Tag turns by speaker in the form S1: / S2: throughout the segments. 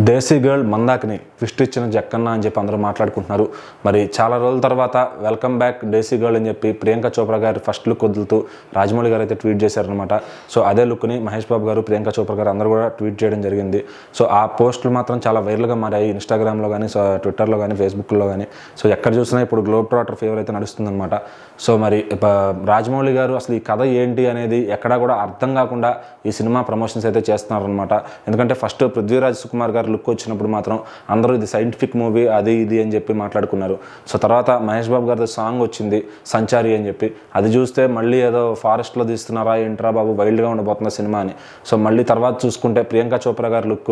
S1: దేశీ girl Mandakini twist ఇచ్చిన జక్కన్న అని చెప్పి అందరూ మాట్లాడుకుంటున్నారు. మరి చాలా రోజుల తర్వాత వెల్కమ్ బ్యాక్ దేశీ గర్ల్ అని చెప్పి ప్రియాంక చోప్రా గారు ఫస్ట్ లుక్ వదులుతూ రాజమౌళి గారు అయితే ట్వీట్ చేశారనమాట. సో అదే లుక్ని మహేష్ బాబు గారు, ప్రియాంక చోప్రా గారు అందరూ కూడా ట్వీట్ చేయడం జరిగింది. సో ఆ పోస్టులు మాత్రం చాలా వైరల్గా మారాయి ఇన్స్టాగ్రామ్లో కానీ, ట్విట్టర్లో కానీ, ఫేస్బుక్లో కానీ. సో ఎక్కడ చూసినా ఇప్పుడు గ్లోబ్ ట్రాటర్ ఫీవర్ అయితే నడుస్తుందన్నమాట. సో మరి రాజమౌళి గారు అసలు ఈ కథ ఏంటి అనేది ఎక్కడా కూడా అర్థం కాకుండా ఈ సినిమా ప్రమోషన్స్ అయితే చేస్తున్నారనమాట. ఎందుకంటే ఫస్ట్ పృథ్వీరాజ్ సుకుమార్ గారు లుక్ వచ్చినప్పుడు మాత్రం అందరూ ఇది సైంటిఫిక్ మూవీ అది ఇది అని చెప్పి మాట్లాడుకున్నారు. సో తర్వాత మహేష్ బాబు గారి సాంగ్ వచ్చింది సంచారి అని చెప్పి, అది చూస్తే మళ్ళీ ఏదో ఫారెస్ట్లో తీస్తున్నారా ఏంట్రా బాబు వైల్డ్గా ఉండబోతున్న సినిమా అని. సో మళ్ళీ తర్వాత చూసుకుంటే ప్రియాంక చోప్రా గారి లుక్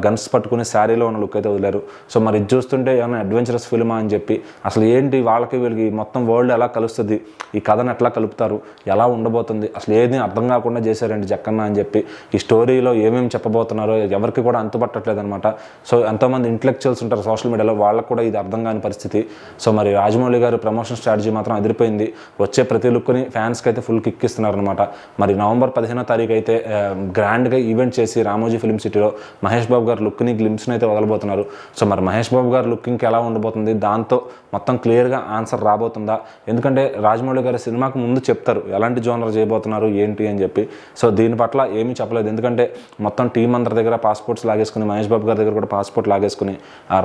S1: గన్స్ పట్టుకుని శారీలో ఉన్న లుక్ అయితే వదిలేరు. సో మరి ఇది చూస్తుంటే ఏమైనా అడ్వెంచరస్ ఫిల్మా అని చెప్పి అసలు ఏంటి వాళ్ళకి వీళ్ళకి మొత్తం వరల్డ్ ఎలా కలుస్తుంది, ఈ కథను ఎట్లా కలుపుతారు, ఎలా ఉండబోతుంది, అసలు ఏది అర్థం కాకుండా చేశారండి జక్కన్న అని చెప్పి. ఈ స్టోరీలో ఏమేమి చెప్పబోతున్నారో ఎవరికి కూడా అంతుపట్టట్లేదు అనమాట. సో ఎంతోమంది ఇంటలెక్చువల్స్ ఉంటారు సోషల్ మీడియాలో, వాళ్ళకు కూడా ఇది అర్థం కాని పరిస్థితి. సో మరి రాజమౌళి గారు ప్రమోషన్ స్ట్రాటజీ మాత్రం అదిరిపోయింది. వచ్చే ప్రతి లుక్ని ఫ్యాన్స్కి అయితే ఫుల్ కిక్ ఇస్తున్నారనమాట. మరి నవంబర్ 15వ తారీఖు అయితే గ్రాండ్గా ఈవెంట్ చేసి రామోజీ ఫిల్మ్ సిటీలో మహేష్ బాబు గారు లుక్ని గ్లిమ్స్ని అయితే వదలబోతున్నారు. సో మరి మహేష్ బాబు గారు లుకింగ్కి ఎలా ఉండబోతుంది, దాంతో మొత్తం క్లియర్గా ఆన్సర్ రాబోతుందా? ఎందుకంటే రాజమౌళి గారి సినిమాకు ముందు చెప్తారు ఎలాంటి జోనర్ చేయబోతున్నారు ఏంటి అని చెప్పి. సో దీని పట్ల ఏమీ చెప్పలేదు. ఎందుకంటే మొత్తం టీం అందరి దగ్గర పాస్పోర్ట్స్ లాగేసుకుని, మహేష్ బాబు గారి దగ్గర కూడా పాస్పోర్ట్ లాగేసుకుని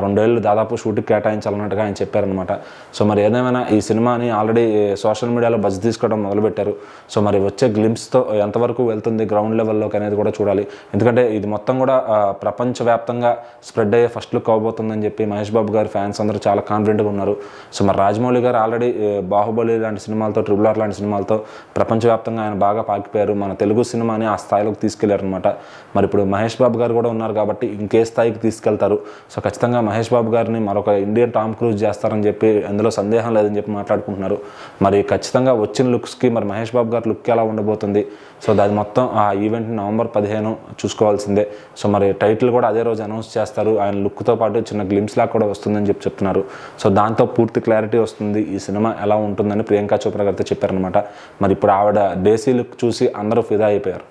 S1: 2 ఏళ్ళు దాదాపు షూట్కి కేటాయించాలన్నట్టుగా ఆయన చెప్పారనమాట. సో మరి ఏదేమైనా ఈ సినిమాని ఆల్రెడీ సోషల్ మీడియాలో బజ్ తీసుకోవడం మొదలుపెట్టారు. సో మరి వచ్చే గ్లిమ్స్తో ఎంతవరకు వెళ్తుంది గ్రౌండ్ లెవెల్లోకి అనేది కూడా చూడాలి. ఎందుకంటే ఇది మొత్తం కూడా ప్రపంచవ్యాప్తంగా స్ప్రెడ్ అయ్యే ఫస్ట్ లుక్ అవబోతుందని చెప్పి మహేష్ బాబు గారి ఫ్యాన్స్ అందరూ చాలా కాన్ఫిడెంట్గా ఉన్నారు. సో మరి రాజమౌళి గారు ఆల్రెడీ బాహుబలి లాంటి సినిమాలతో, ట్రిపుల్ ఆర్ లాంటి సినిమాలతో ప్రపంచవ్యాప్తంగా ఆయన బాగా పాకిపోయారు. మన తెలుగు సినిమాని ఆ స్థాయిలోకి తీసుకెళ్లారనమాట. మరి ఇప్పుడు మహేష్ బాబు గారు కూడా ఉన్నారు కాబట్టి ఇంకే స్థాయికి తీసుకెళ్తారు. సో ఖచ్చితంగా మహేష్ బాబు గారిని మరొక ఇండియన్ టామ్ క్రూజ్ చేస్తారని చెప్పి అందులో సందేహం లేదని చెప్పి మాట్లాడుకుంటున్నారు. మరి ఖచ్చితంగా వచ్చిన లుక్స్కి మరి మహేష్ బాబు గారి లుక్ ఎలా ఉండబోతుంది, సో దాని మొత్తం ఆ ఈవెంట్ని నవంబర్ 15 చూసుకోవాల్సిందే. సో మరి టైటిల్ కూడా అదే రోజు అనౌన్స్ చేస్తారు. ఆయన లుక్తో పాటు చిన్న గ్లిమ్స్ లాగా కూడా వస్తుందని చెప్పి చెప్తున్నారు. సో దాంతో పూర్తి క్లారిటీ వస్తుంది ఈ సినిమా ఎలా ఉంటుందని ప్రియాంక చోప్రా గారితో చెప్పారనమాట. మరి ఇప్పుడు ఆవిడ దేశీ లుక్ చూసి అందరూ ఫిదా అయిపోయారు.